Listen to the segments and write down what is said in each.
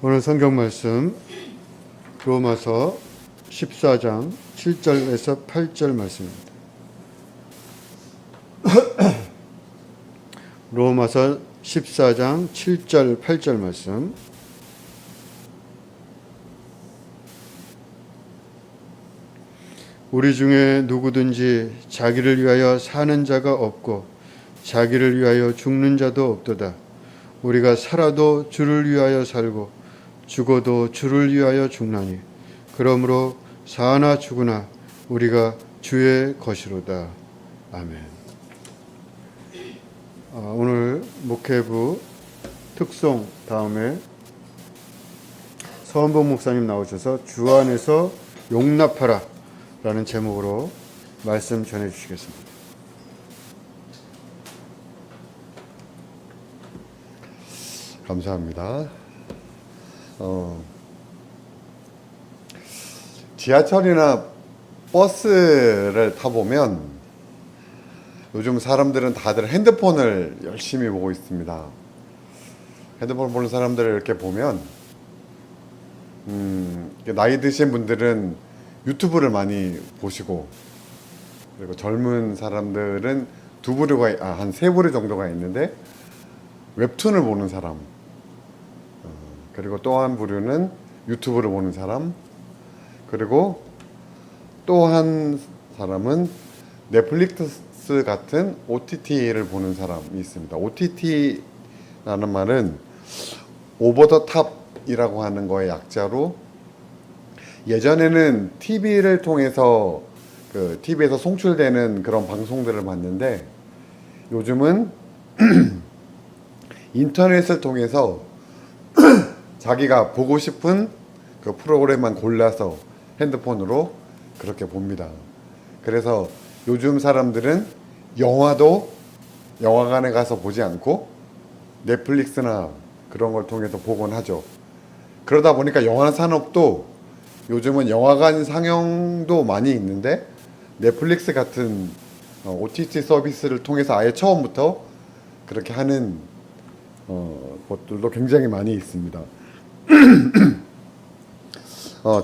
오늘 성경 말씀 로마서 14장 7절에서 8절 말씀입니다. 로마서 14장 7절 8절 말씀. 우리 중에 누구든지 자기를 위하여 사는 자가 없고 자기를 위하여 죽는 자도 없도다. 우리가 살아도 주를 위하여 살고 죽어도 주를 위하여 죽나니 그러므로 사나 죽으나 우리가 주의 것이로다. 아멘. 오늘 목회부 특송 다음에 서원봉 목사님 나오셔서 주 안에서 용납하라 라는 제목으로 말씀 전해 주시겠습니다. 감사합니다. 지하철이나 버스를 타보면 요즘 사람들은 다들 핸드폰을 열심히 보고 있습니다. 핸드폰 보는 사람들을 이렇게 보면 나이 드신 분들은 유튜브를 많이 보시고, 그리고 젊은 사람들은 한 세 부류 정도가 있는데 웹툰을 보는 사람, 그리고 또 한 부류는 유튜브를 보는 사람, 그리고 또 한 사람은 넷플릭스 같은 OTT를 보는 사람이 있습니다. OTT라는 말은 오버 더 탑이라고 하는 거의 약자로, 예전에는 TV를 통해서 TV에서 송출되는 그런 방송들을 봤는데 요즘은 인터넷을 통해서 자기가 보고 싶은 그 프로그램만 골라서 핸드폰으로 그렇게 봅니다. 그래서 요즘 사람들은 영화도 영화관에 가서 보지 않고 넷플릭스나 그런 걸 통해서 보곤 하죠. 그러다 보니까 영화 산업도 요즘은 영화관 상영도 많이 있는데 넷플릭스 같은 OTT 서비스를 통해서 아예 처음부터 그렇게 하는 것들도 굉장히 많이 있습니다.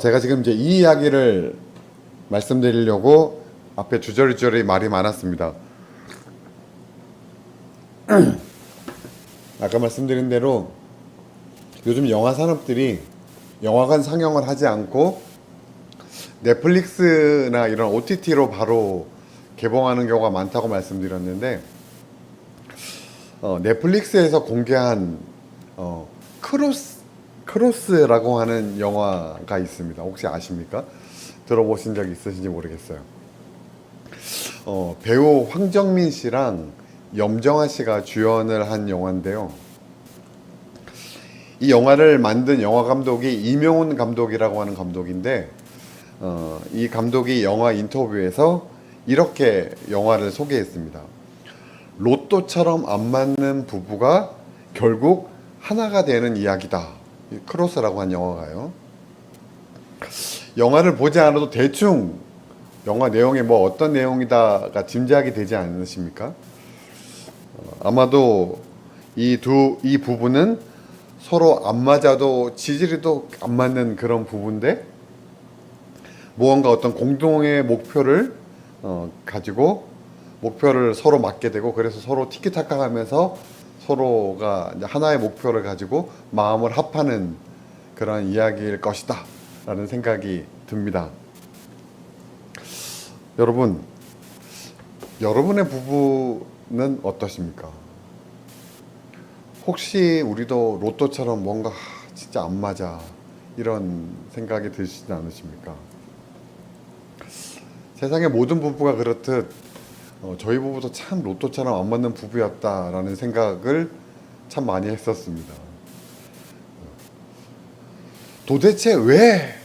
제가 지금 이제 이 이야기를 말씀드리려고 앞에 주저리주저리 말이 많았습니다. 아까 말씀드린 대로 요즘 영화 산업들이 영화관 상영을 하지 않고 넷플릭스나 이런 OTT로 바로 개봉하는 경우가 많다고 말씀드렸는데, 넷플릭스에서 공개한 크로스라고 하는 영화가 있습니다. 혹시 아십니까? 들어보신 적 있으신지 모르겠어요. 배우 황정민 씨랑 염정아 씨가 주연을 한 영화인데요. 이 영화를 만든 영화 감독이 이명훈 감독이라고 하는 감독인데, 이 감독이 영화 인터뷰에서 이렇게 영화를 소개했습니다. 로또처럼 안 맞는 부부가 결국 하나가 되는 이야기다. 크로스라고 한 영화가요. 영화를 보지 않아도 대충 영화 내용이 뭐 어떤 내용이다가 짐작이 되지 않으십니까? 아마도 이 부부는 서로 안 맞아도 지지리도 안 맞는 그런 부부인데, 무언가 어떤 공동의 목표를 가지고 목표를 서로 맞게 되고, 그래서 서로 티키타카 하면서 서로가 이제 하나의 목표를 가지고 마음을 합하는 그런 이야기일 것이다 라는 생각이 듭니다. 여러분의 부부는 어떠십니까? 혹시 우리도 로또처럼 뭔가 진짜 안 맞아 이런 생각이 드시지 않으십니까? 세상의 모든 부부가 그렇듯 저희 부부도 참 로또처럼 안 맞는 부부였다라는 생각을 참 많이 했었습니다. 도대체 왜?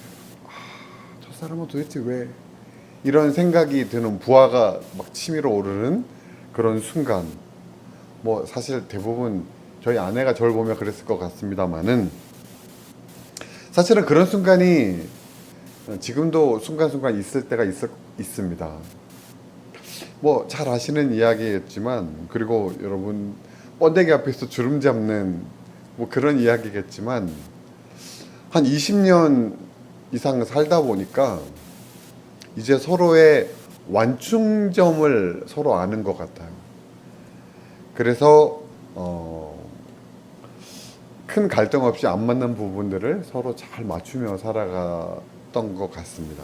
저 사람은 도대체 왜? 이런 생각이 드는, 부하가 막 치밀어 오르는 그런 순간, 뭐 사실 대부분 저희 아내가 저를 보면 그랬을 것 같습니다만은, 사실은 그런 순간이 지금도 순간순간 있을 때가 있습니다. 뭐 잘 아시는 이야기겠지만, 그리고 여러분 번데기 앞에서 주름 잡는 뭐 그런 이야기겠지만, 한 20년 이상 살다 보니까 이제 서로의 완충점을 서로 아는 것 같아요. 그래서 큰 갈등 없이 안 맞는 부분들을 서로 잘 맞추며 살아갔던 것 같습니다.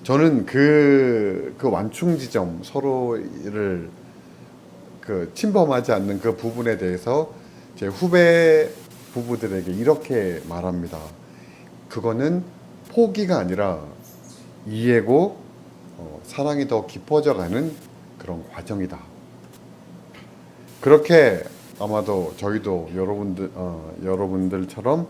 저는 그 완충 지점, 서로를 침범하지 않는 그 부분에 대해서 제 후배 부부들에게 이렇게 말합니다. 그거는 포기가 아니라 이해고 사랑이 더 깊어져가는 그런 과정이다. 그렇게 아마도 저희도 여러분들처럼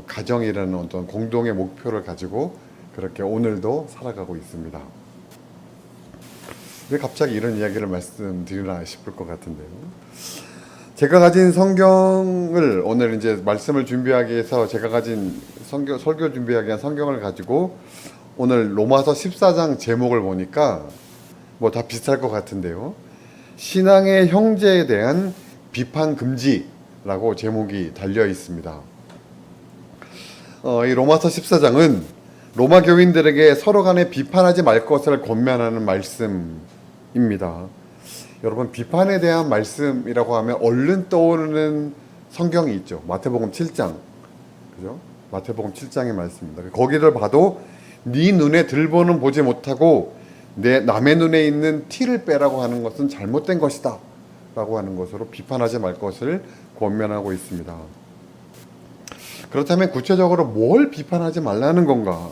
가정이라는 어떤 공동의 목표를 가지고 그렇게 오늘도 살아가고 있습니다. 왜 갑자기 이런 이야기를 말씀드리나 싶을 것 같은데요. 제가 가진 성경을 오늘 이제 말씀을 준비하기 위해서 제가 가진 설교 준비하기 위한 성경을 가지고 오늘 로마서 14장 제목을 보니까 뭐 다 비슷할 것 같은데요. 신앙의 형제에 대한 비판 금지라고 제목이 달려 있습니다. 이 로마서 14장은 로마 교인들에게 서로 간에 비판하지 말 것을 권면하는 말씀입니다. 여러분, 비판에 대한 말씀이라고 하면 얼른 떠오르는 성경이 있죠. 마태복음 7장. 그죠? 마태복음 7장의 말씀입니다. 거기를 봐도 네 눈에 들보는 보지 못하고 내 남의 눈에 있는 티를 빼라고 하는 것은 잘못된 것이다 라고 하는 것으로 비판하지 말 것을 권면하고 있습니다. 그렇다면 구체적으로 뭘 비판하지 말라는 건가?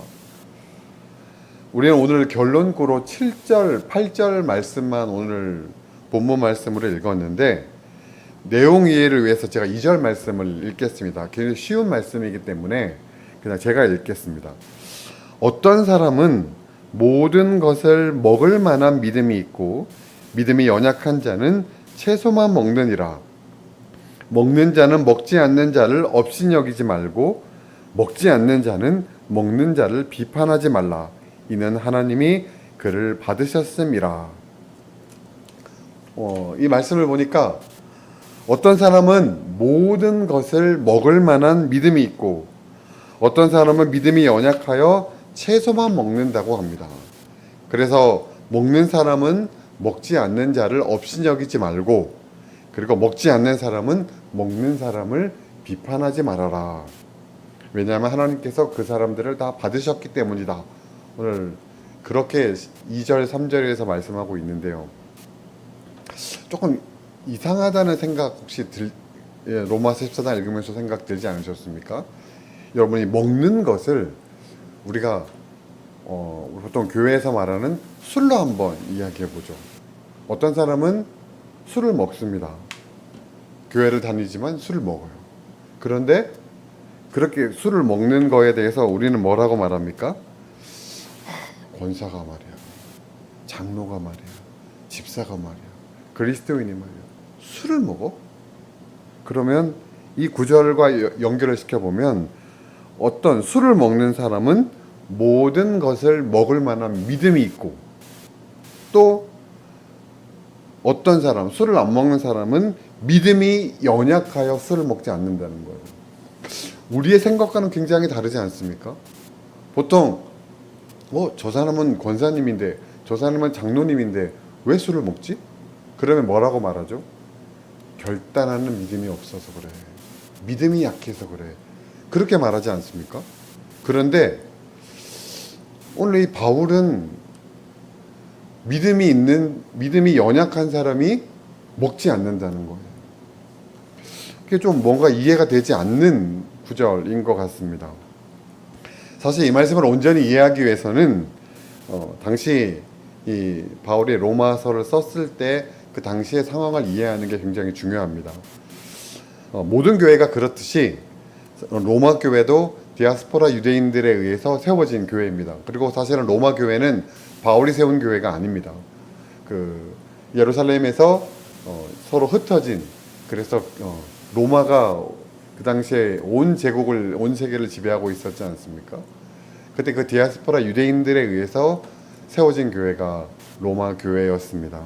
우리는 오늘 결론구로 7절, 8절 말씀만 오늘 본문 말씀으로 읽었는데 내용 이해를 위해서 제가 2절 말씀을 읽겠습니다. 굉장히 쉬운 말씀이기 때문에 그냥 제가 읽겠습니다. 어떤 사람은 모든 것을 먹을 만한 믿음이 있고 믿음이 연약한 자는 채소만 먹느니라. 먹는 자는 먹지 않는 자를 업신여기지 말고 먹지 않는 자는 먹는 자를 비판하지 말라. 이는 하나님이 그를 받으셨음이라. 이 말씀을 보니까 어떤 사람은 모든 것을 먹을 만한 믿음이 있고 어떤 사람은 믿음이 연약하여 채소만 먹는다고 합니다. 그래서 먹는 사람은 먹지 않는 자를 업신여기지 말고 그리고 먹지 않는 사람은 먹는 사람을 비판하지 말아라. 왜냐하면 하나님께서 그 사람들을 다 받으셨기 때문이다. 오늘 그렇게 2절 3절에서 말씀하고 있는데요. 조금 이상하다는 생각 혹시 로마서 14장 읽으면서 생각 들지 않으셨습니까? 여러분이 먹는 것을 우리가 보통 교회에서 말하는 술로 한번 이야기해 보죠. 어떤 사람은 술을 먹습니다. 교회를 다니지만 술을 먹어요. 그런데 그렇게 술을 먹는 거에 대해서 우리는 뭐라고 말합니까? 권사가 말이야, 장로가 말이야, 집사가 말이야, 그리스도인이 말이야, 술을 먹어? 그러면 이 구절과 연결을 시켜보면 어떤 술을 먹는 사람은 모든 것을 먹을 만한 믿음이 있고 또 어떤 사람, 술을 안 먹는 사람은 믿음이 연약하여 술을 먹지 않는다는 거예요. 우리의 생각과는 굉장히 다르지 않습니까? 보통 저 사람은 권사님인데 저 사람은 장로님인데 왜 술을 먹지? 그러면 뭐라고 말하죠? 결단하는 믿음이 없어서 그래. 믿음이 약해서 그래. 그렇게 말하지 않습니까? 그런데 오늘 이 바울은 믿음이 연약한 사람이 먹지 않는다는 거예요. 그게 좀 뭔가 이해가 되지 않는 구절인 것 같습니다. 사실 이 말씀을 온전히 이해하기 위해서는 당시 이 바울이 로마서를 썼을 때 그 당시의 상황을 이해하는 게 굉장히 중요합니다. 모든 교회가 그렇듯이 로마 교회도 디아스포라 유대인들에 의해서 세워진 교회입니다. 그리고 사실은 로마 교회는 바울이 세운 교회가 아닙니다. 예루살렘에서 서로 흩어진, 그래서 로마가 그 당시에 온 세계를 지배하고 있었지 않습니까? 그때 그 디아스포라 유대인들에 의해서 세워진 교회가 로마 교회였습니다.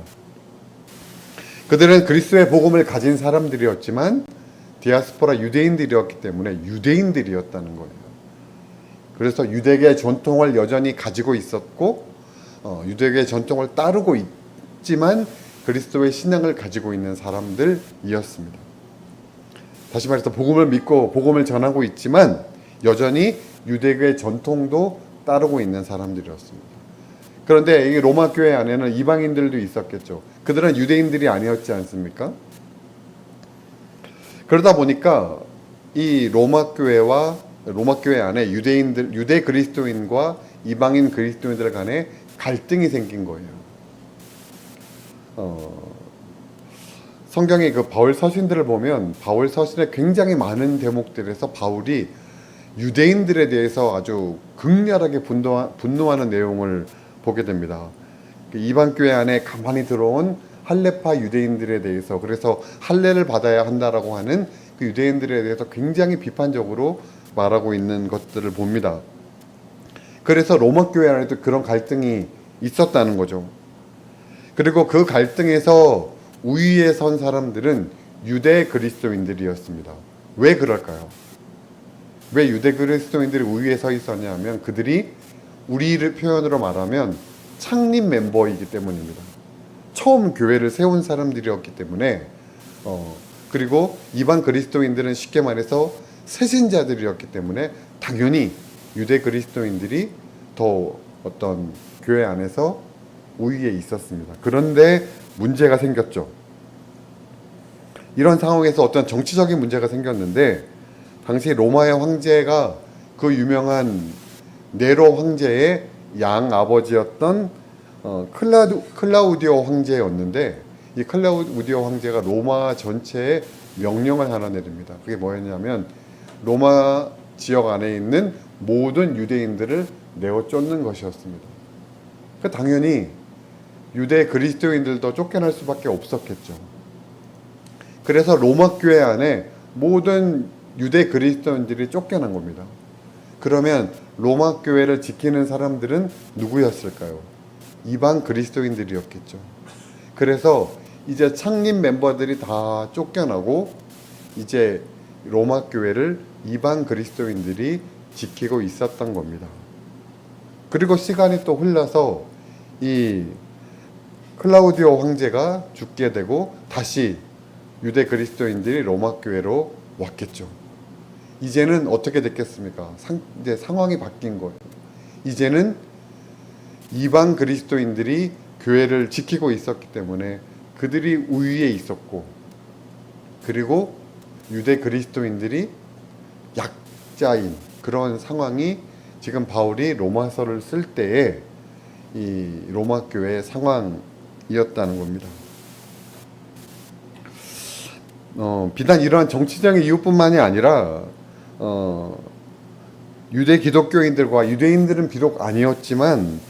그들은 그리스도의 복음을 가진 사람들이었지만 디아스포라 유대인들이었기 때문에 유대인들이었다는 거예요. 그래서 유대계 전통을 여전히 가지고 있었고 유대계 전통을 따르고 있지만 그리스도의 신앙을 가지고 있는 사람들이었습니다. 다시 말해서 복음을 믿고 복음을 전하고 있지만 여전히 유대계 전통도 따르고 있는 사람들이었습니다. 그런데 이 로마 교회 안에는 이방인들도 있었겠죠. 그들은 유대인들이 아니었지 않습니까? 그러다 보니까 이 로마 교회 안에 유대 그리스도인과 이방인 그리스도인들 간에 갈등이 생긴 거예요. 성경의 그 바울 서신들을 보면 바울 서신의 굉장히 많은 대목들에서 바울이 유대인들에 대해서 아주 극렬하게 분노하는 내용을 보게 됩니다. 이방 교회 안에 가만히 들어온 할례파 유대인들에 대해서, 그래서 할례를 받아야 한다라고 하는 그 유대인들에 대해서 굉장히 비판적으로 말하고 있는 것들을 봅니다. 그래서 로마 교회 안에도 그런 갈등이 있었다는 거죠. 그리고 그 갈등에서 우위에 선 사람들은 유대 그리스도인들이었습니다. 왜 그럴까요? 왜 유대 그리스도인들이 우위에 서 있었냐면 그들이 우리를 표현으로 말하면 창립 멤버이기 때문입니다. 처음 교회를 세운 사람들이었기 때문에 그리고 이방 그리스도인들은 쉽게 말해서 새신자들이었기 때문에 당연히 유대 그리스도인들이 더 어떤 교회 안에서 우위에 있었습니다. 그런데 문제가 생겼죠. 이런 상황에서 어떤 정치적인 문제가 생겼는데 당시 로마의 황제가 그 유명한 네로 황제의 양 아버지였던 클라우디오 황제였는데 이 클라우디오 황제가 로마 전체에 명령을 하나 내립니다. 그게 뭐였냐면 로마 지역 안에 있는 모든 유대인들을 내어 쫓는 것이었습니다. 당연히 유대 그리스도인들도 쫓겨날 수밖에 없었겠죠. 그래서 로마 교회 안에 모든 유대 그리스도인들이 쫓겨난 겁니다. 그러면 로마 교회를 지키는 사람들은 누구였을까요? 이방 그리스도인들이었겠죠. 그래서 이제 창립 멤버들이 다 쫓겨나고 이제 로마 교회를 이방 그리스도인들이 지키고 있었던 겁니다. 그리고 시간이 또 흘러서 이 클라우디오 황제가 죽게 되고 다시 유대 그리스도인들이 로마 교회로 왔겠죠. 이제는 어떻게 됐겠습니까? 이제 상황이 바뀐 거예요. 이제는 이방 그리스도인들이 교회를 지키고 있었기 때문에 그들이 우위에 있었고, 그리고 유대 그리스도인들이 약자인 그런 상황이 지금 바울이 로마서를 쓸 때에 이 로마 교회의 상황이었다는 겁니다. 비단 이러한 정치적인 이유뿐만이 아니라 유대 기독교인들과 유대인들은 비록 아니었지만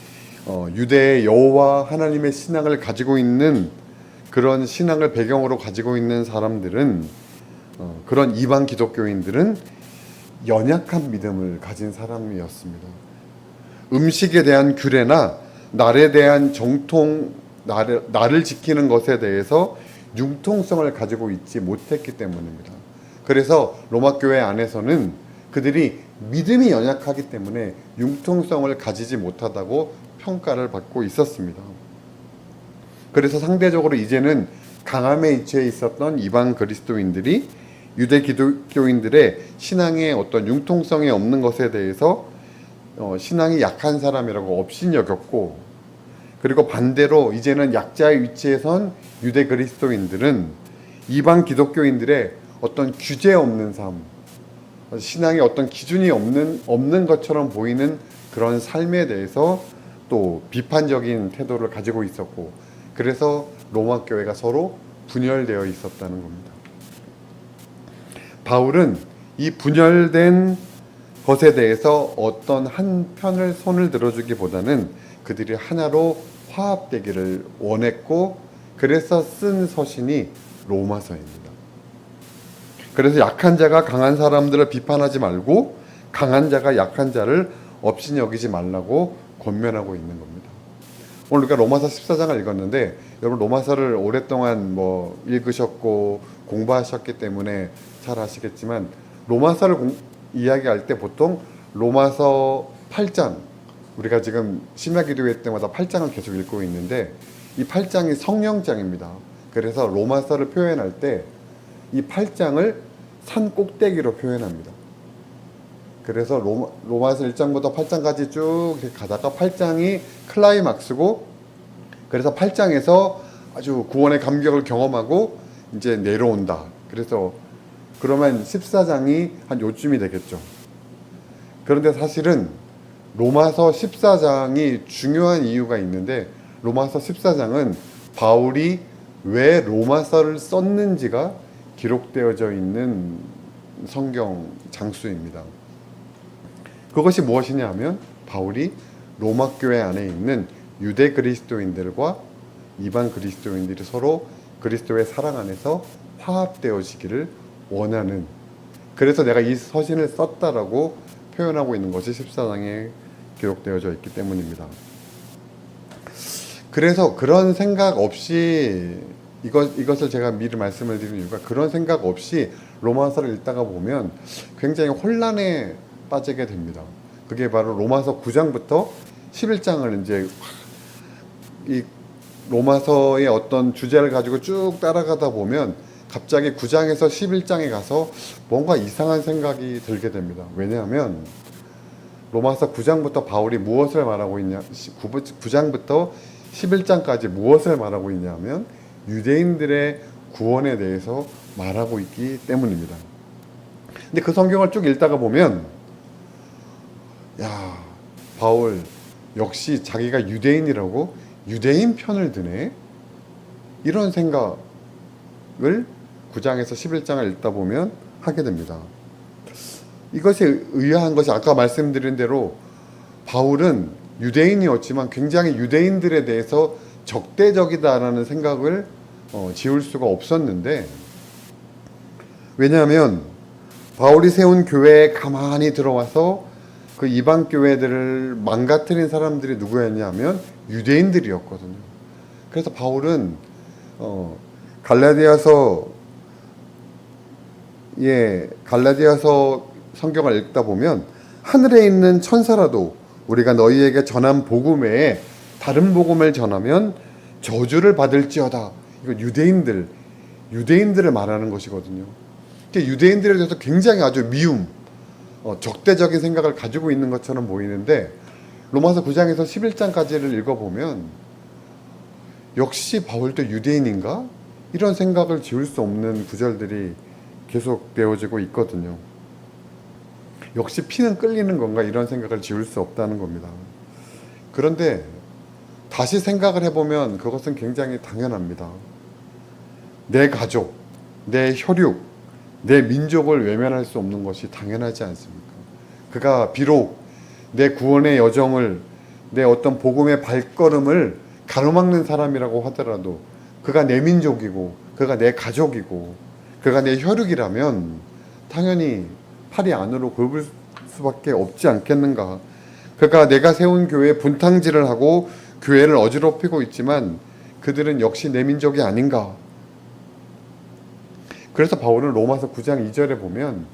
유대의 여호와 하나님의 신앙을 가지고 있는 그런 신앙을 배경으로 가지고 있는 사람들은 그런 이방 기독교인들은 연약한 믿음을 가진 사람이었습니다. 음식에 대한 규례나 날에 대한 정통, 날을 지키는 것에 대해서 융통성을 가지고 있지 못했기 때문입니다. 그래서 로마 교회 안에서는 그들이 믿음이 연약하기 때문에 융통성을 가지지 못하다고 평가를 받고 있었습니다. 그래서 상대적으로 이제는 강함에 위치해 있었던 이방 그리스도인들이 유대 기독교인들의 신앙의 어떤 융통성이 없는 것에 대해서 신앙이 약한 사람이라고 업신여겼고, 그리고 반대로 이제는 약자의 위치에 선 유대 그리스도인들은 이방 기독교인들의 어떤 규제 없는 삶, 신앙의 어떤 기준이 없는 것처럼 보이는 그런 삶에 대해서 또 비판적인 태도를 가지고 있었고, 그래서 로마 교회가 서로 분열되어 있었다는 겁니다. 바울은 이 분열된 것에 대해서 어떤 한 편을 손을 들어주기보다는 그들이 하나로 화합되기를 원했고, 그래서 쓴 서신이 로마서입니다. 그래서 약한 자가 강한 사람들을 비판하지 말고 강한 자가 약한 자를 업신여기지 말라고 권면하고 있는 겁니다. 오늘 우리가 로마서 14장을 읽었는데 여러분 로마서를 오랫동안 읽으셨고 공부하셨기 때문에 잘 아시겠지만 로마서를 이야기할 때 보통 로마서 8장, 우리가 지금 심야 기도회 때마다 8장을 계속 읽고 있는데 이 8장이 성령장입니다. 그래서 로마서를 표현할 때 이 8장을 산 꼭대기로 표현합니다. 그래서 로마서 1장부터 8장까지 쭉 이렇게 가다가 8장이 클라이막스고, 그래서 8장에서 아주 구원의 감격을 경험하고 이제 내려온다. 그래서 그러면 14장이 한 요쯤이 되겠죠. 그런데 사실은 로마서 14장이 중요한 이유가 있는데, 로마서 14장은 바울이 왜 로마서를 썼는지가 기록되어져 있는 성경 장수입니다. 그것이 무엇이냐 하면 바울이 로마 교회 안에 있는 유대 그리스도인들과 이방 그리스도인들이 서로 그리스도의 사랑 안에서 화합되어지기를 원하는, 그래서 내가 이 서신을 썼다라고 표현하고 있는 것이 14장에 기록되어져 있기 때문입니다. 그래서 그런 생각 없이 이것을 제가 미리 말씀을 드리는 이유가, 그런 생각 없이 로마서를 읽다가 보면 굉장히 혼란에 빠지게 됩니다. 그게 바로 로마서 9장부터 11장을 이제 이 로마서의 어떤 주제를 가지고 쭉 따라가다 보면 갑자기 9장에서 11장에 가서 뭔가 이상한 생각이 들게 됩니다. 왜냐하면 로마서 9장부터 바울이 무엇을 말하고 있냐, 9장부터 11장까지 무엇을 말하고 있냐면 유대인들의 구원에 대해서 말하고 있기 때문입니다. 근데 그 성경을 쭉 읽다가 보면, 야, 바울 역시 자기가 유대인이라고 유대인 편을 드네, 이런 생각을 9장에서 11장을 읽다 보면 하게 됩니다. 이것이 의아한 것이, 아까 말씀드린 대로 바울은 유대인이었지만 굉장히 유대인들에 대해서 적대적이다라는 생각을 지울 수가 없었는데, 왜냐하면 바울이 세운 교회에 가만히 들어와서 그 이방 교회들을 망가뜨린 사람들이 누구였냐면 유대인들이었거든요. 그래서 바울은 갈라디아서 성경을 읽다 보면 하늘에 있는 천사라도 우리가 너희에게 전한 복음 외에 다른 복음을 전하면 저주를 받을지어다. 이거 유대인들을 말하는 것이거든요. 유대인들에 대해서 굉장히 아주 미움, 적대적인 생각을 가지고 있는 것처럼 보이는데, 로마서 9장에서 11장까지를 읽어보면 역시 바울도 유대인인가? 이런 생각을 지울 수 없는 구절들이 계속 되어지고 있거든요. 역시 피는 끓이는 건가? 이런 생각을 지울 수 없다는 겁니다. 그런데 다시 생각을 해보면 그것은 굉장히 당연합니다. 내 가족, 내 혈육, 내 민족을 외면할 수 없는 것이 당연하지 않습니까? 그가 비록 내 구원의 여정을, 내 어떤 복음의 발걸음을 가로막는 사람이라고 하더라도 그가 내 민족이고 그가 내 가족이고 그가 내 혈육이라면 당연히 팔이 안으로 굽을 수밖에 없지 않겠는가. 그가 내가 세운 교회에 분탕질을 하고 교회를 어지럽히고 있지만 그들은 역시 내 민족이 아닌가. 그래서 바울은 로마서 9장 2절에 보면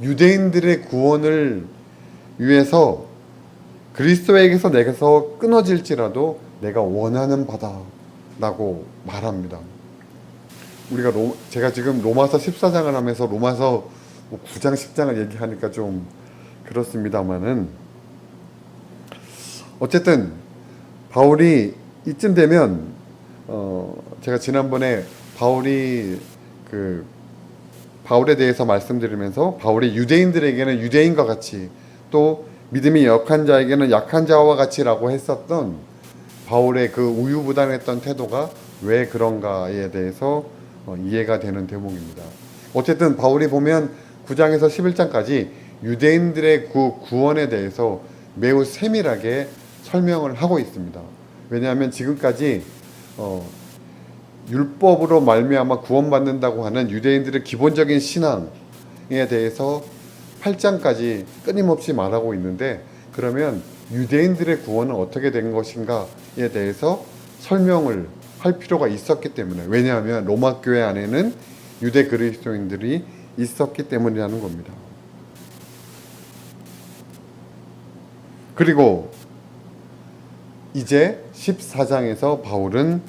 유대인들의 구원을 위해서 그리스도에게서 내게서 끊어질지라도 내가 원하는 바다라고 말합니다. 제가 지금 로마서 14장을 하면서 로마서 9장 10장을 얘기하니까 좀 그렇습니다만은, 어쨌든 바울이 이쯤 되면 제가 지난번에 바울에 대해서 말씀드리면서 바울이 유대인들에게는 유대인과 같이, 또 믿음이 약한 자에게는 약한 자와 같이라고 했었던 바울의 그 우유부단했던 태도가 왜 그런가에 대해서 이해가 되는 대목입니다. 어쨌든 바울이 보면 9장에서 11장까지 유대인들의 구원에 대해서 매우 세밀하게 설명을 하고 있습니다. 왜냐하면 지금까지 율법으로 말미암아 구원받는다고 하는 유대인들의 기본적인 신앙에 대해서 8장까지 끊임없이 말하고 있는데, 그러면 유대인들의 구원은 어떻게 된 것인가에 대해서 설명을 할 필요가 있었기 때문에, 왜냐하면 로마 교회 안에는 유대 그리스도인들이 있었기 때문이라는 겁니다. 그리고 이제 14장에서 바울은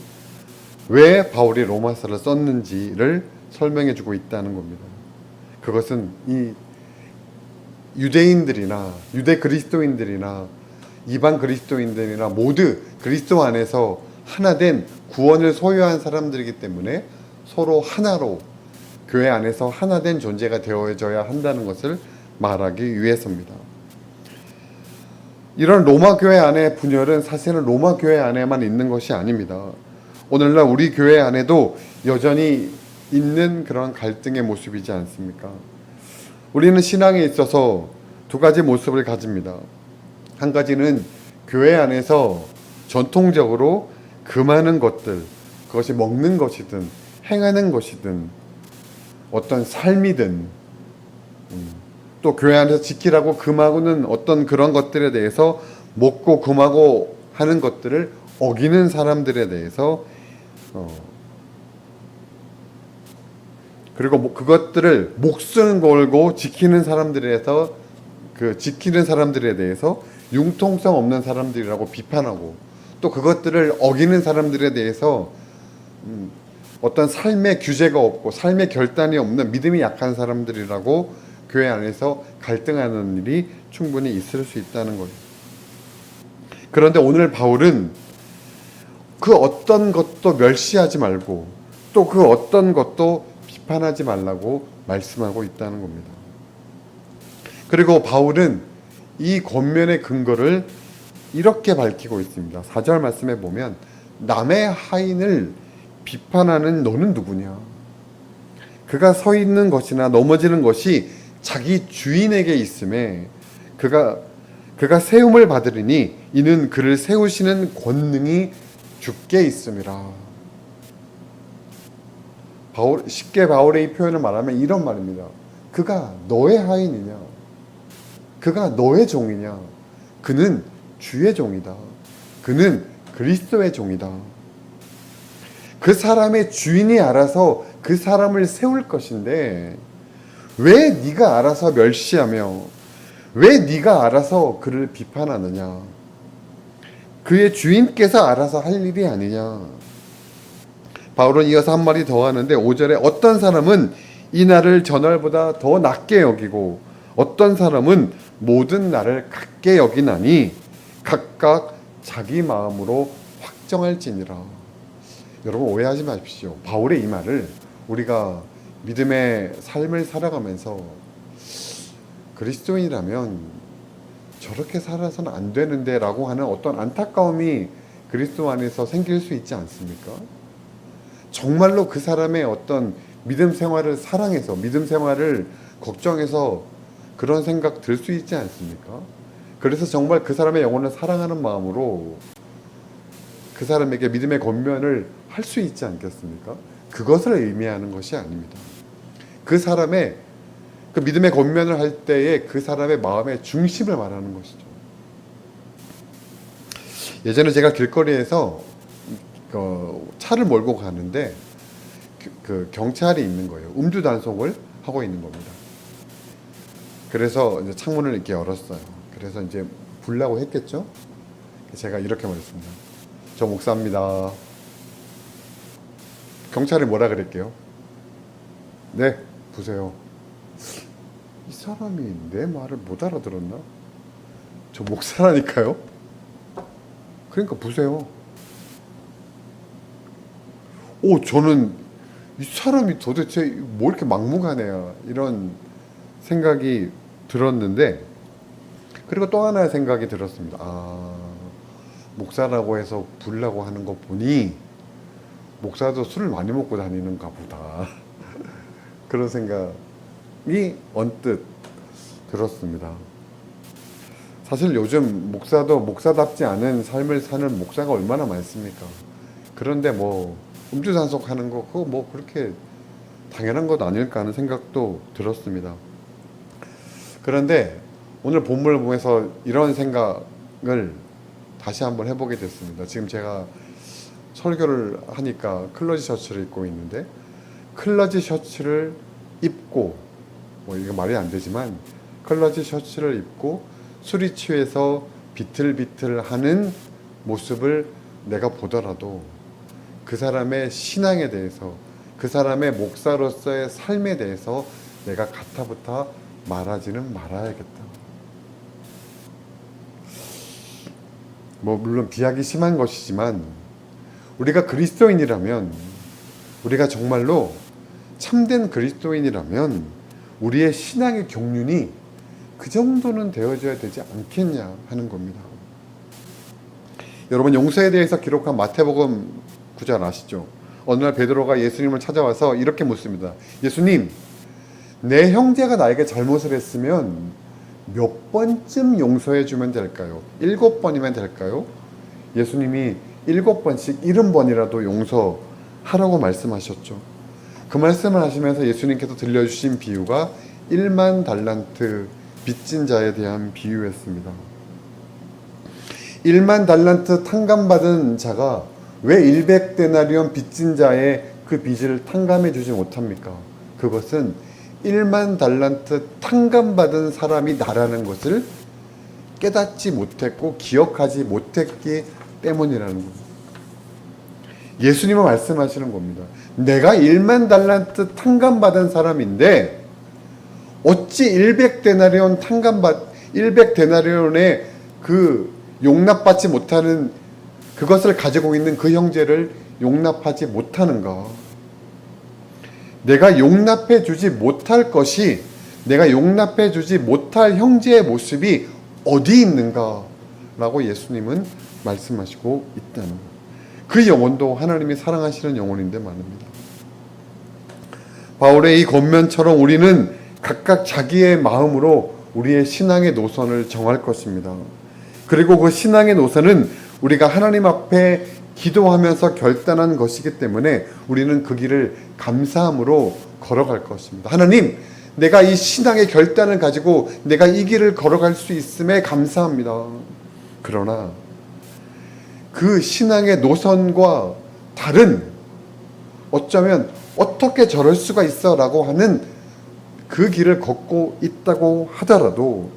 왜 바울이 로마서를 썼는지를 설명해 주고 있다는 겁니다. 그것은 이 유대인들이나 유대 그리스도인들이나 이방 그리스도인들이나 모두 그리스도 안에서 하나된 구원을 소유한 사람들이기 때문에 서로 하나로 교회 안에서 하나된 존재가 되어져야 한다는 것을 말하기 위해서입니다. 이런 로마 교회 안의 분열은 사실은 로마 교회 안에만 있는 것이 아닙니다. 오늘날 우리 교회 안에도 여전히 있는 그런 갈등의 모습이지 않습니까? 우리는 신앙에 있어서 두 가지 모습을 가집니다. 한 가지는 교회 안에서 전통적으로 금하는 것들, 그것이 먹는 것이든 행하는 것이든 어떤 삶이든 또 교회 안에서 지키라고 금하고는 어떤 그런 것들에 대해서 먹고 금하고 하는 것들을 어기는 사람들에 대해서 그리고 그것들을 목숨 걸고 지키는 사람들에서 지키는 사람들에 대해서 융통성 없는 사람들이라고 비판하고 또 그것들을 어기는 사람들에 대해서 어떤 삶의 규제가 없고 삶의 결단이 없는 믿음이 약한 사람들이라고 교회 안에서 갈등하는 일이 충분히 있을 수 있다는 거예요. 그런데 오늘 바울은 그 어떤 것도 멸시하지 말고 또 그 어떤 것도 비판하지 말라고 말씀하고 있다는 겁니다. 그리고 바울은 이 권면의 근거를 이렇게 밝히고 있습니다. 4절 말씀에 보면 남의 하인을 비판하는 너는 누구냐? 그가 서 있는 것이나 넘어지는 것이 자기 주인에게 있음에 그가 세움을 받으리니 이는 그를 세우시는 권능이 주께 있음이라. 쉽게 바울의 이 표현을 말하면 이런 말입니다. 그가 너의 하인이냐? 그가 너의 종이냐? 그는 주의 종이다. 그는 그리스도의 종이다. 그 사람의 주인이 알아서 그 사람을 세울 것인데 왜 네가 알아서 멸시하며 왜 네가 알아서 그를 비판하느냐? 그의 주인께서 알아서 할 일이 아니냐? 바울은 이어서 한 마디 더 하는데 5절에 어떤 사람은 이 날을 저날보다 더 낮게 여기고 어떤 사람은 모든 날을 같게 여기나니 각각 자기 마음으로 확정할지니라. 여러분 오해하지 마십시오. 바울의 이 말을 우리가 믿음의 삶을 살아가면서 그리스도인이라면 저렇게 살아서는 안 되는데 라고 하는 어떤 안타까움이 그리스도 안에서 생길 수 있지 않습니까? 정말로 그 사람의 어떤 믿음 생활을 사랑해서 믿음 생활을 걱정해서 그런 생각 들 수 있지 않습니까? 그래서 정말 그 사람의 영혼을 사랑하는 마음으로 그 사람에게 믿음의 권면을 할 수 있지 않겠습니까? 그것을 의미하는 것이 아닙니다. 그 사람의 그 믿음의 권면을 할 때에 그 사람의 마음의 중심을 말하는 것이죠. 예전에 제가 길거리에서 차를 몰고 가는데 그 경찰이 있는 거예요. 음주 단속을 하고 있는 겁니다. 그래서 이제 창문을 이렇게 열었어요. 그래서 이제 불라고 했겠죠. 제가 이렇게 말했습니다. 저 목사입니다. 경찰이 뭐라 그랬게요? 네, 보세요. 이 사람이 내 말을 못 알아들었나? 저 목사라니까요. 그러니까 보세요. 저는 이 사람이 도대체 뭐 이렇게 막무가내야 이런 생각이 들었는데 그리고 또 하나의 생각이 들었습니다. 목사라고 해서 부르려고 하는 거 보니 목사도 술을 많이 먹고 다니는가 보다. 그런 생각이 언뜻 들었습니다. 사실 요즘 목사도 목사답지 않은 삶을 사는 목사가 얼마나 많습니까? 그런데 음주 단속하는 거 그거 그렇게 당연한 것 아닐까 하는 생각도 들었습니다. 그런데 오늘 본문을 보면서 이런 생각을 다시 한번 해보게 됐습니다. 지금 제가 설교를 하니까 클로지 셔츠를 입고 있는데 클러지 셔츠를 입고, 뭐 이거 말이 안 되지만 클러지 셔츠를 입고 술이 취해서 비틀비틀하는 모습을 내가 보더라도 그 사람의 신앙에 대해서, 그 사람의 목사로서의 삶에 대해서 내가 가타부타 말하지는 말아야겠다. 뭐 물론 비약이 심한 것이지만 우리가 그리스도인이라면, 우리가 정말로 참된 그리스도인이라면 우리의 신앙의 경륜이 그 정도는 되어져야 되지 않겠냐 하는 겁니다. 여러분, 용서에 대해서 기록한 마태복음 9장 아시죠? 어느 날 베드로가 예수님을 찾아와서 이렇게 묻습니다. 예수님, 내 형제가 나에게 잘못을 했으면 몇 번쯤 용서해 주면 될까요? 7번이면 될까요? 예수님이 7번씩 70번이라도 용서하라고 말씀하셨죠. 그 말씀을 하시면서 예수님께서 들려주신 비유가 1만 달란트 빚진 자에 대한 비유였습니다. 1만 달란트 탕감받은 자가 왜 100데나리온 빚진 자의 그 빚을 탕감해 주지 못합니까? 그것은 1만 달란트 탕감받은 사람이 나라는 것을 깨닫지 못했고 기억하지 못했기 때문이라는 겁니다. 예수님은 말씀하시는 겁니다. 내가 1만 달란트 탕감받은 사람인데 어찌 100데나리온의 그 용납받지 못하는 그것을 가지고 있는 그 형제를 용납하지 못하는가? 내가 용납해 주지 못할 것이, 내가 용납해 주지 못할 형제의 모습이 어디 있는가? 라고 예수님은 말씀하시고 있다는 거예요. 그 영혼도 하나님이 사랑하시는 영혼인데 말입니다. 바울의 이 권면처럼 우리는 각각 자기의 마음으로 우리의 신앙의 노선을 정할 것입니다. 그리고 그 신앙의 노선은 우리가 하나님 앞에 기도하면서 결단한 것이기 때문에 우리는 그 길을 감사함으로 걸어갈 것입니다. 하나님, 내가 이 신앙의 결단을 가지고 내가 이 길을 걸어갈 수 있음에 감사합니다. 그러나 그 신앙의 노선과 다른, 어쩌면 어떻게 저럴 수가 있어 라고 하는 그 길을 걷고 있다고 하더라도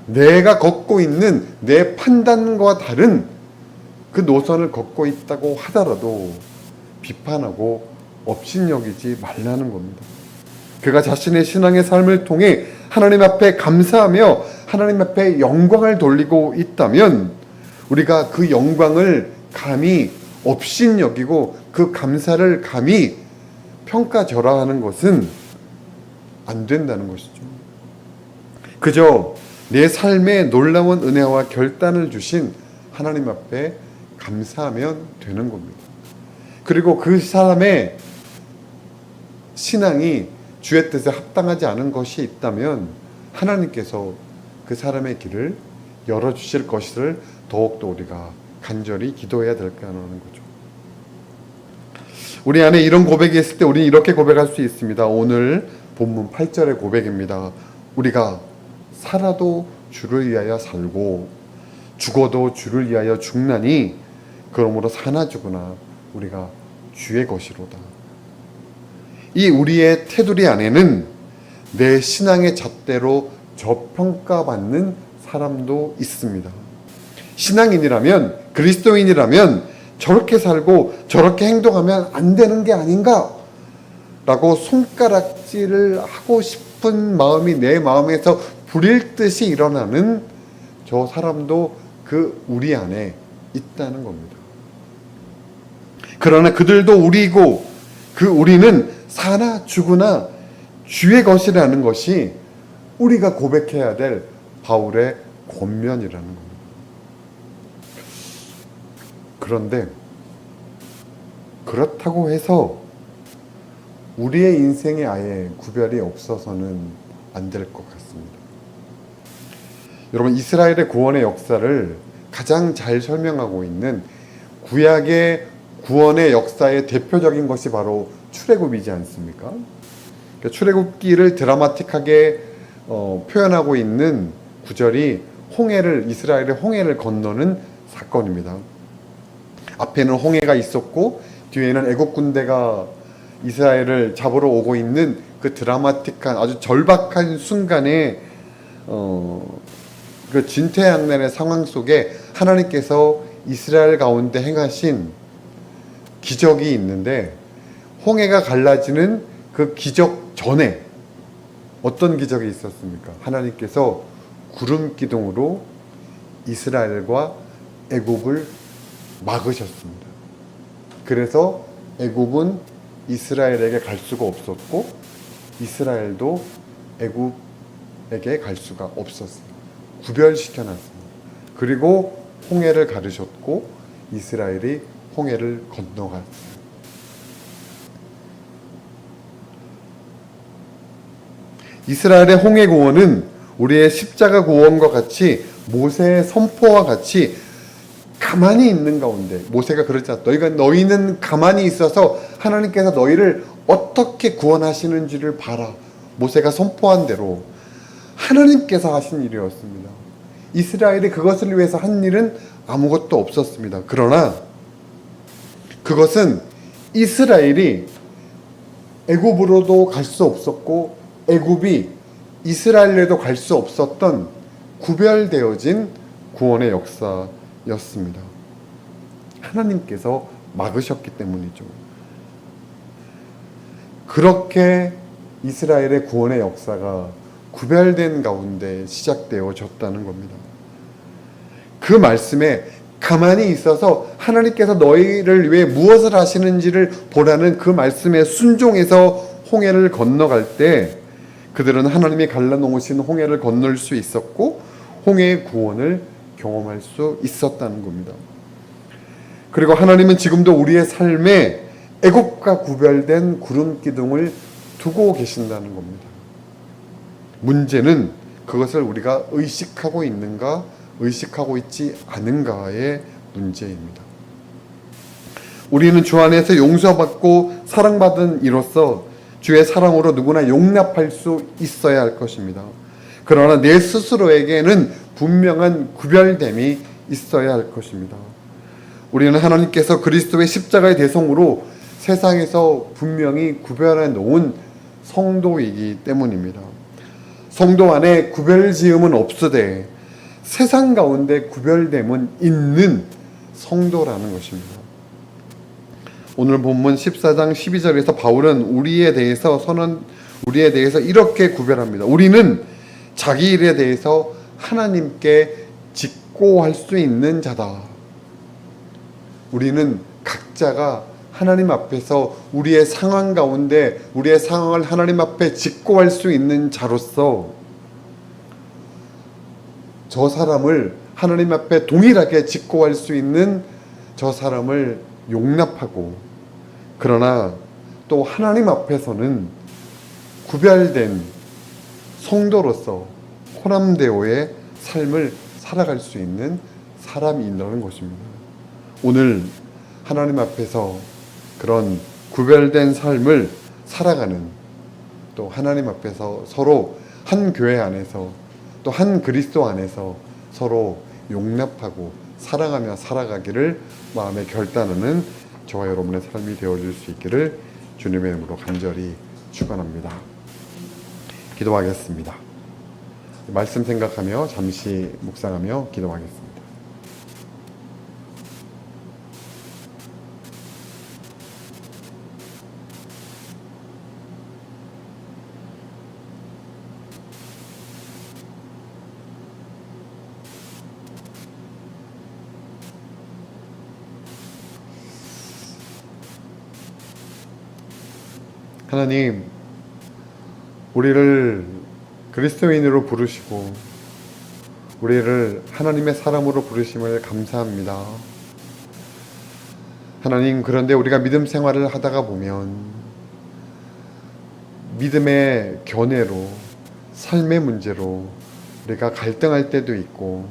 내가 걷고 있는 내 판단과 다른 그 노선을 걷고 있다고 하더라도 비판하고 업신여기지 말라는 겁니다. 그가 자신의 신앙의 삶을 통해 하나님 앞에 감사하며 하나님 앞에 영광을 돌리고 있다면 우리가 그 영광을 감히 업신여기고 그 감사를 감히 평가절하하는 것은 안 된다는 것이죠. 그저 내 삶에 놀라운 은혜와 결단을 주신 하나님 앞에 감사하면 되는 겁니다. 그리고 그 사람의 신앙이 주의 뜻에 합당하지 않은 것이 있다면 하나님께서 그 사람의 길을 열어주실 것을 더욱더 우리가 간절히 기도해야 될까 하는 거죠. 우리 안에 이런 고백이 있을 때 우리는 이렇게 고백할 수 있습니다. 오늘 본문 8절의 고백입니다. 우리가 살아도 주를 위하여 살고 죽어도 주를 위하여 죽나니 그러므로 사나 죽으나 우리가 주의 것이로다. 이 우리의 테두리 안에는 내 신앙의 잣대로 저평가받는 사람도 있습니다. 신앙인이라면, 그리스도인이라면 저렇게 살고 저렇게 행동하면 안 되는 게 아닌가? 라고 손가락질을 하고 싶은 마음이 내 마음에서 불일 듯이 일어나는 저 사람도 그 우리 안에 있다는 겁니다. 그러나 그들도 우리고 그 우리는 사나 죽으나 주의 것이라는 것이 우리가 고백해야 될 바울의 권면이라는 겁니다. 그런데 그렇다고 해서 우리의 인생에 아예 구별이 없어서는 안 될 것 같습니다. 여러분, 이스라엘의 구원의 역사를 가장 잘 설명하고 있는 구약의 구원의 역사의 대표적인 것이 바로 출애굽이지 않습니까? 출애굽기를 드라마틱하게 표현하고 있는 구절이 이스라엘의 홍해를 건너는 사건입니다. 앞에는 홍해가 있었고 뒤에는 애국 군대가 이스라엘을 잡으러 오고 있는 그 드라마틱한 아주 절박한 순간에 그 진퇴양난의 상황 속에 하나님께서 이스라엘 가운데 행하신 기적이 있는데, 홍해가 갈라지는 그 기적 전에 어떤 기적이 있었습니까? 하나님께서 구름 기둥으로 이스라엘과 애굽을 막으셨습니다. 그래서 애굽은 이스라엘에게 갈 수가 없었고, 이스라엘도 애굽에게 갈 수가 없었어요. 구별시켜 놨습니다. 그리고 홍해를 가르셨고 이스라엘이 홍해를 건너갔어요. 이스라엘의 홍해 구원은 우리의 십자가 구원과 같이 모세의 선포와 같이 가만히 있는 가운데, 모세가 그러지 않았다. 너희는 가만히 있어서 하나님께서 너희를 어떻게 구원하시는지를 봐라. 모세가 선포한 대로 하나님께서 하신 일이었습니다. 이스라엘이 그것을 위해서 한 일은 아무것도 없었습니다. 그러나 그것은 이스라엘이 애굽으로도 갈 수 없었고 애굽이 이스라엘에도 갈 수 없었던 구별되어진 구원의 역사였습니다. 하나님께서 막으셨기 때문이죠. 그렇게 이스라엘의 구원의 역사가 구별된 가운데 시작되어졌다는 겁니다. 그 말씀에 가만히 있어서 하나님께서 너희를 위해 무엇을 하시는지를 보라는 그 말씀에 순종해서 홍해를 건너갈 때 그들은 하나님이 갈라놓으신 홍해를 건널 수 있었고 홍해의 구원을 경험할 수 있었다는 겁니다. 그리고 하나님은 지금도 우리의 삶에 애굽과 구별된 구름 기둥을 두고 계신다는 겁니다. 문제는 그것을 우리가 의식하고 있는가, 의식하고 있지 않은가의 문제입니다. 우리는 주 안에서 용서받고 사랑받은 이로써 주의 사랑으로 누구나 용납할 수 있어야 할 것입니다. 그러나 내 스스로에게는 분명한 구별됨이 있어야 할 것입니다. 우리는 하나님께서 그리스도의 십자가의 대성으로 세상에서 분명히 구별해 놓은 성도이기 때문입니다. 성도 안에 구별지음은 없으되 세상 가운데 구별됨은 있는 성도라는 것입니다. 오늘 본문 14장 12절에서 바울은 우리에 대해서 이렇게 구별합니다. 우리는 자기 일에 대해서 하나님께 직고할 수 있는 자다. 우리는 각자가 하나님 앞에서 우리의 상황 가운데 우리의 상황을 하나님 앞에 직고할 수 있는 자로서 저 사람을 하나님 앞에 동일하게 직고할 수 있는 저 사람을 용납하고, 그러나 또 하나님 앞에서는 구별된 성도로서 호남대오의 삶을 살아갈 수 있는 사람이라는 것입니다. 오늘 하나님 앞에서 그런 구별된 삶을 살아가는, 또 하나님 앞에서 서로 한 교회 안에서 또 한 그리스도 안에서 서로 용납하고 사랑하며 살아가기를 마음에 결단하는 저와 여러분의 삶이 되어줄 수 있기를 주님의 이름으로 간절히 축원합니다. 기도하겠습니다. 말씀 생각하며 잠시 묵상하며 기도하겠습니다. 하나님, 우리를 그리스도인으로 부르시고 우리를 하나님의 사람으로 부르심을 감사합니다. 하나님, 그런데 우리가 믿음 생활을 하다가 보면 믿음의 견해로, 삶의 문제로 우리가 갈등할 때도 있고,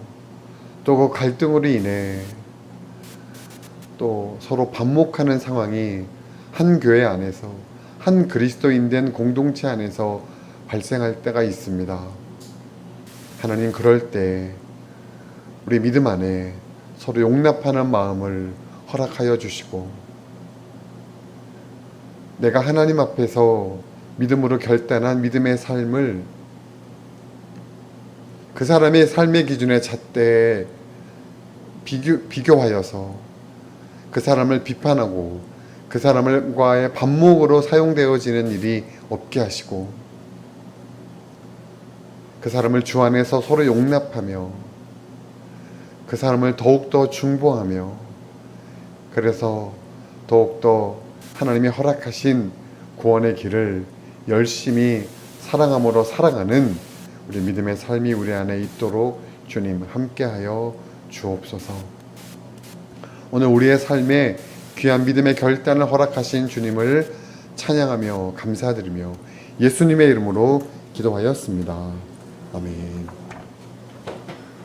또 그 갈등으로 인해 또 서로 반목하는 상황이 한 교회 안에서, 한 그리스도인 된 공동체 안에서 발생할 때가 있습니다. 하나님, 그럴 때 우리 믿음 안에 서로 용납하는 마음을 허락하여 주시고, 내가 하나님 앞에서 믿음으로 결단한 믿음의 삶을 그 사람의 삶의 기준에 잣대 비교하여서 그 사람을 비판하고 그 사람과의 반목으로 사용되어지는 일이 없게 하시고 그 사람을 주 안에서 서로 용납하며 그 사람을 더욱더 중보하며 그래서 더욱더 하나님이 허락하신 구원의 길을 열심히 사랑함으로 살아가는 우리 믿음의 삶이 우리 안에 있도록 주님 함께하여 주옵소서. 오늘 우리의 삶에 귀한 믿음의 결단을 허락하신 주님을 찬양하며 감사드리며 예수님의 이름으로 기도하였습니다. 아멘.